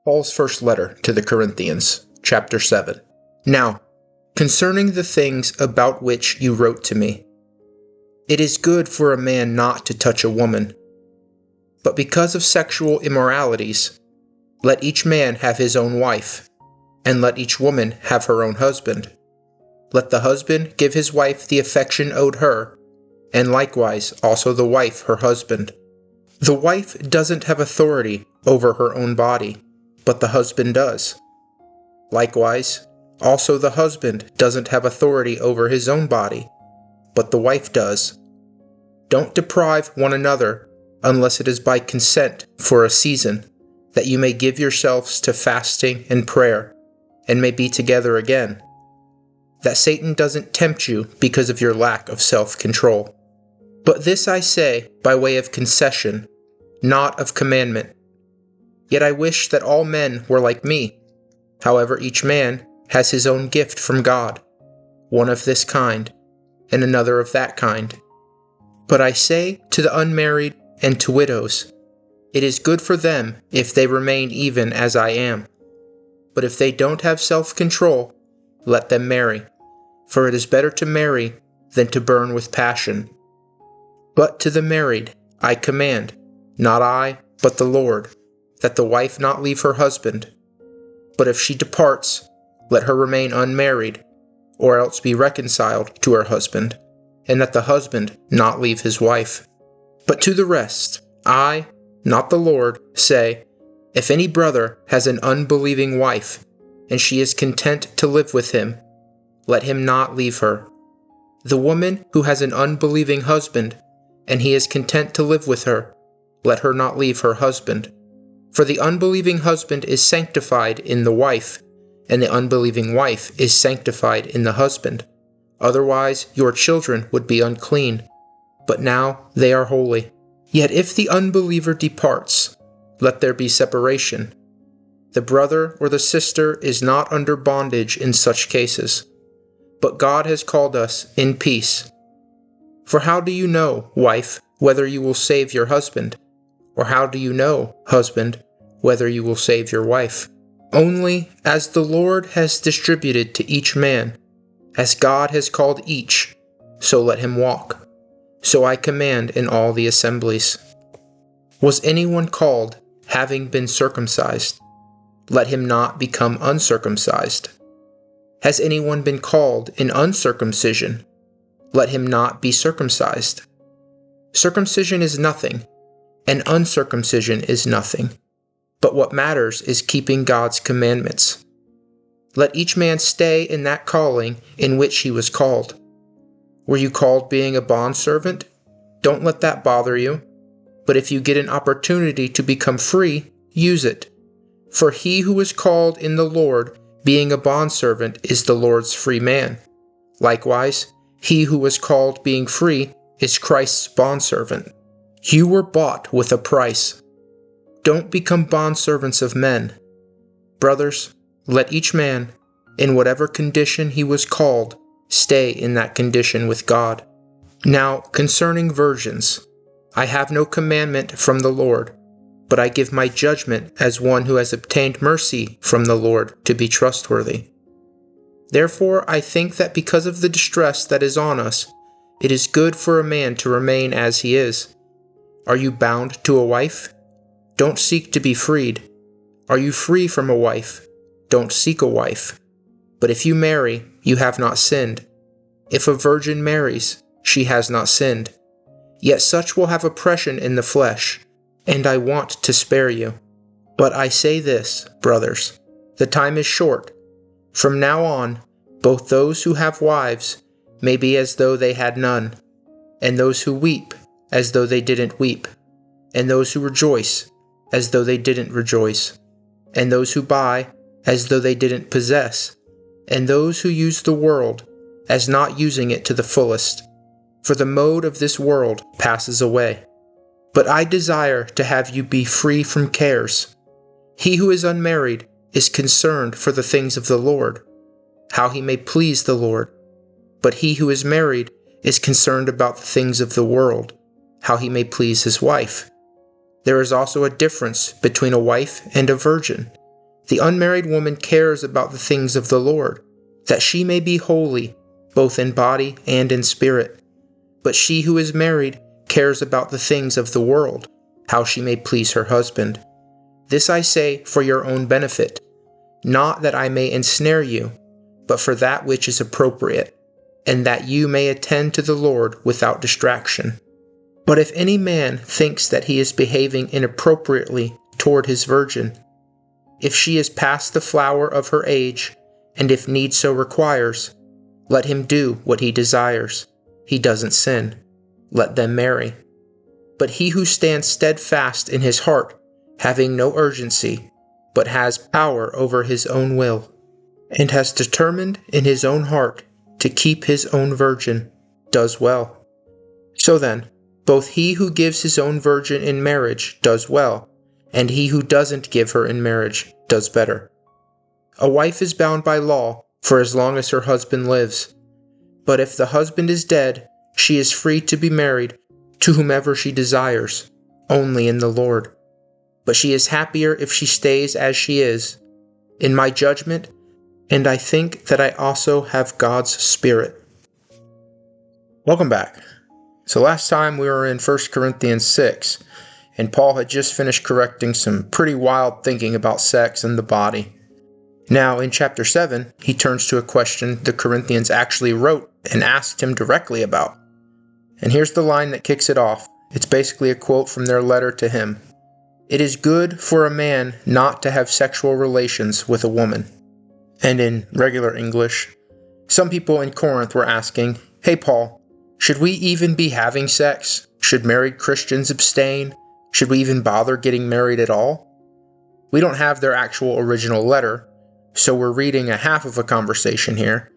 Paul's first letter to the Corinthians, chapter 7. Now, concerning the things about which you wrote to me, it is good for a man not to touch a woman. But because of sexual immoralities, let each man have his own wife, and let each woman have her own husband. Let the husband give his wife the affection owed her, and likewise also the wife her husband. The wife doesn't have authority over her own body, but the husband does. Likewise, also the husband doesn't have authority over his own body, but the wife does. Don't deprive one another unless it is by consent for a season, that you may give yourselves to fasting and prayer, and may be together again, that Satan doesn't tempt you because of your lack of self-control. But this I say by way of concession, not of commandment. Yet I wish that all men were like me. However, each man has his own gift from God, one of this kind, and another of that kind. But I say to the unmarried and to widows, it is good for them if they remain even as I am. But if they don't have self-control, let them marry, for it is better to marry than to burn with passion. But to the married I command, not I, but the Lord, that the wife not leave her husband. But if she departs, let her remain unmarried, or else be reconciled to her husband, and that the husband not leave his wife. But to the rest, I, not the Lord, say, if any brother has an unbelieving wife, and she is content to live with him, let him not leave her. The woman who has an unbelieving husband, and he is content to live with her, let her not leave her husband. For the unbelieving husband is sanctified in the wife, and the unbelieving wife is sanctified in the husband. Otherwise your children would be unclean, but now they are holy. Yet if the unbeliever departs, let there be separation. The brother or the sister is not under bondage in such cases, but God has called us in peace. For how do you know, wife, whether you will save your husband? Or how do you know, husband, whether you will save your wife? Only as the Lord has distributed to each man, as God has called each, so let him walk. So I command in all the assemblies. Was anyone called, having been circumcised? Let him not become uncircumcised. Has anyone been called in uncircumcision? Let him not be circumcised. Circumcision is nothing, and uncircumcision is nothing, but what matters is keeping God's commandments. Let each man stay in that calling in which he was called. Were you called being a bondservant? Don't let that bother you. But if you get an opportunity to become free, use it. For he who is called in the Lord, being a bondservant, is the Lord's free man. Likewise, he who was called being free is Christ's bondservant. You were bought with a price. Don't become bondservants of men. Brothers, let each man, in whatever condition he was called, stay in that condition with God. Now, concerning virgins, I have no commandment from the Lord, but I give my judgment as one who has obtained mercy from the Lord to be trustworthy. Therefore I think that because of the distress that is on us, it is good for a man to remain as he is. Are you bound to a wife? Don't seek to be freed. Are you free from a wife? Don't seek a wife. But if you marry, you have not sinned. If a virgin marries, she has not sinned. Yet such will have oppression in the flesh, and I want to spare you. But I say this, brothers, the time is short. From now on, both those who have wives may be as though they had none, and those who weep as though they didn't weep, and those who rejoice as though they didn't rejoice, and those who buy as though they didn't possess, and those who use the world as not using it to the fullest. For the mode of this world passes away. But I desire to have you be free from cares. He who is unmarried is concerned for the things of the Lord, how he may please the Lord. But he who is married is concerned about the things of the world, how he may please his wife. There is also a difference between a wife and a virgin. The unmarried woman cares about the things of the Lord, that she may be holy, both in body and in spirit. But she who is married cares about the things of the world, how she may please her husband. This I say for your own benefit, not that I may ensnare you, but for that which is appropriate, and that you may attend to the Lord without distraction. But if any man thinks that he is behaving inappropriately toward his virgin, if she is past the flower of her age, and if need so requires, let him do what he desires. He doesn't sin. Let them marry. But he who stands steadfast in his heart, having no urgency, but has power over his own will, and has determined in his own heart to keep his own virgin, does well. So then, both he who gives his own virgin in marriage does well, and he who doesn't give her in marriage does better. A wife is bound by law for as long as her husband lives. But if the husband is dead, she is free to be married to whomever she desires, only in the Lord. But she is happier if she stays as she is, in my judgment, and I think that I also have God's Spirit. Welcome back. So last time we were in 1 Corinthians 6, and Paul had just finished correcting some pretty wild thinking about sex and the body. Now in chapter 7, he turns to a question the Corinthians actually wrote and asked him directly about. And here's the line that kicks it off. It's basically a quote from their letter to him. It is good for a man not to have sexual relations with a woman. And in regular English, some people in Corinth were asking, hey Paul, should we even be having sex? Should married Christians abstain? Should we even bother getting married at all? We don't have their actual original letter, so we're reading a half of a conversation here.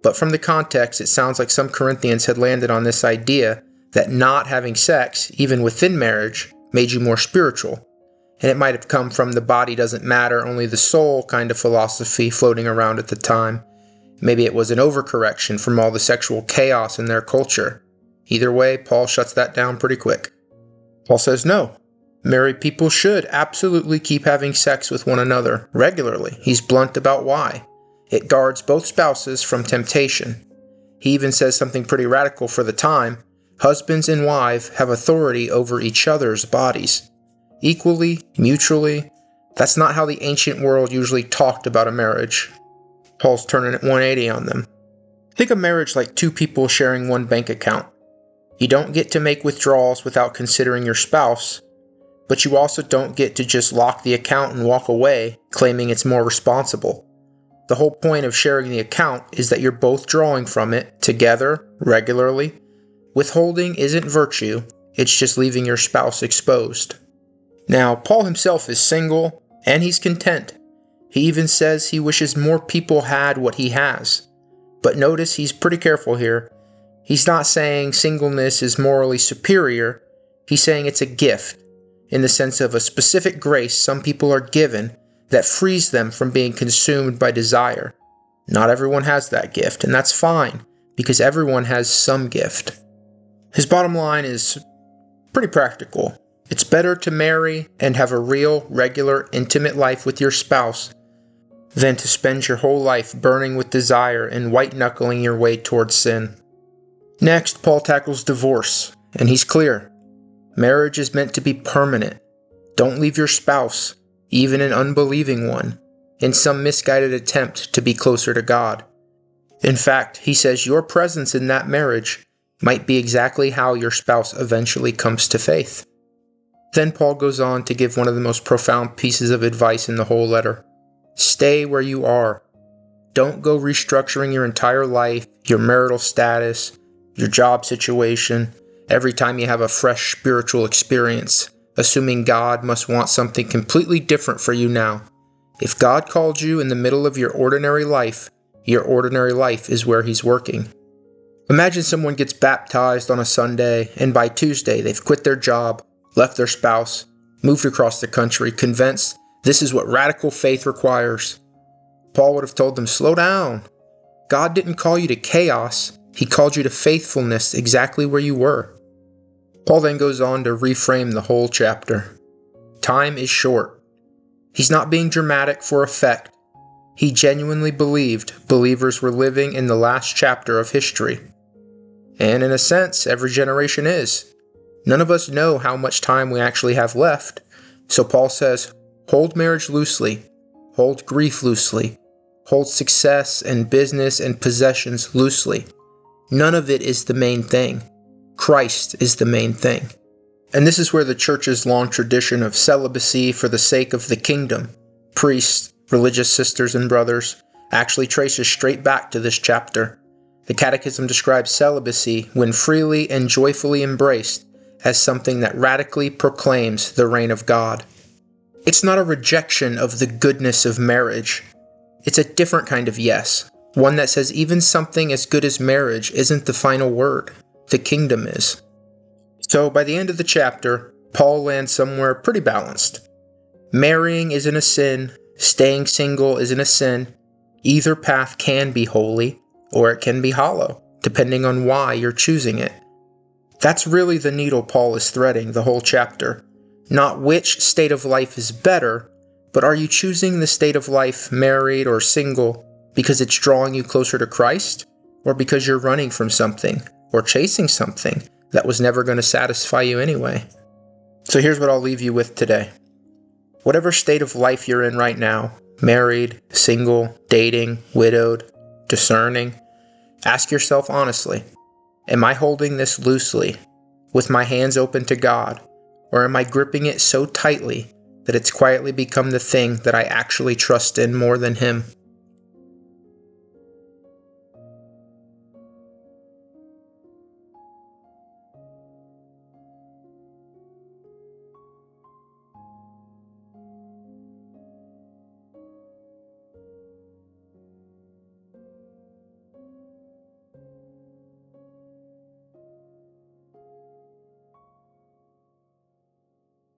But from the context, it sounds like some Corinthians had landed on this idea that not having sex, even within marriage, made you more spiritual. And it might have come from the body doesn't matter, only the soul kind of philosophy floating around at the time. Maybe it was an overcorrection from all the sexual chaos in their culture. Either way, Paul shuts that down pretty quick. Paul says no. Married people should absolutely keep having sex with one another regularly. He's blunt about why. It guards both spouses from temptation. He even says something pretty radical for the time. Husbands and wives have authority over each other's bodies. Equally, mutually. That's not how the ancient world usually talked about a marriage. Paul's turning it 180 on them. Think of marriage like two people sharing one bank account. You don't get to make withdrawals without considering your spouse, but you also don't get to just lock the account and walk away, claiming it's more responsible. The whole point of sharing the account is that you're both drawing from it together, regularly. Withholding isn't virtue, it's just leaving your spouse exposed. Now, Paul himself is single, and he's content. He even says he wishes more people had what he has. But notice he's pretty careful here. He's not saying singleness is morally superior. He's saying it's a gift, in the sense of a specific grace some people are given that frees them from being consumed by desire. Not everyone has that gift, and that's fine, because everyone has some gift. His bottom line is pretty practical. It's better to marry and have a real, regular, intimate life with your spouse than to spend your whole life burning with desire and white-knuckling your way towards sin. Next, Paul tackles divorce, and he's clear. Marriage is meant to be permanent. Don't leave your spouse, even an unbelieving one, in some misguided attempt to be closer to God. In fact, he says your presence in that marriage might be exactly how your spouse eventually comes to faith. Then Paul goes on to give one of the most profound pieces of advice in the whole letter. Stay where you are. Don't go restructuring your entire life, your marital status, your job situation, every time you have a fresh spiritual experience, assuming God must want something completely different for you now. If God called you in the middle of your ordinary life is where He's working. Imagine someone gets baptized on a Sunday, and by Tuesday they've quit their job, left their spouse, moved across the country, convinced this is what radical faith requires. Paul would have told them, slow down. God didn't call you to chaos. He called you to faithfulness exactly where you were. Paul then goes on to reframe the whole chapter. Time is short. He's not being dramatic for effect. He genuinely believed believers were living in the last chapter of history. And in a sense, every generation is. None of us know how much time we actually have left. So Paul says, hold marriage loosely, hold grief loosely, hold success and business and possessions loosely. None of it is the main thing. Christ is the main thing. And this is where the church's long tradition of celibacy for the sake of the kingdom, priests, religious sisters and brothers, actually traces straight back to this chapter. The Catechism describes celibacy, when freely and joyfully embraced, as something that radically proclaims the reign of God. It's not a rejection of the goodness of marriage. It's a different kind of yes, one that says even something as good as marriage isn't the final word. The kingdom is. So by the end of the chapter, Paul lands somewhere pretty balanced. Marrying isn't a sin. Staying single isn't a sin. Either path can be holy, or it can be hollow, depending on why you're choosing it. That's really the needle Paul is threading the whole chapter. Not which state of life is better, but are you choosing the state of life, married or single, because it's drawing you closer to Christ, or because you're running from something, or chasing something that was never going to satisfy you anyway? So here's what I'll leave you with today. Whatever state of life you're in right now, married, single, dating, widowed, discerning, ask yourself honestly, am I holding this loosely, with my hands open to God, or am I gripping it so tightly that it's quietly become the thing that I actually trust in more than Him?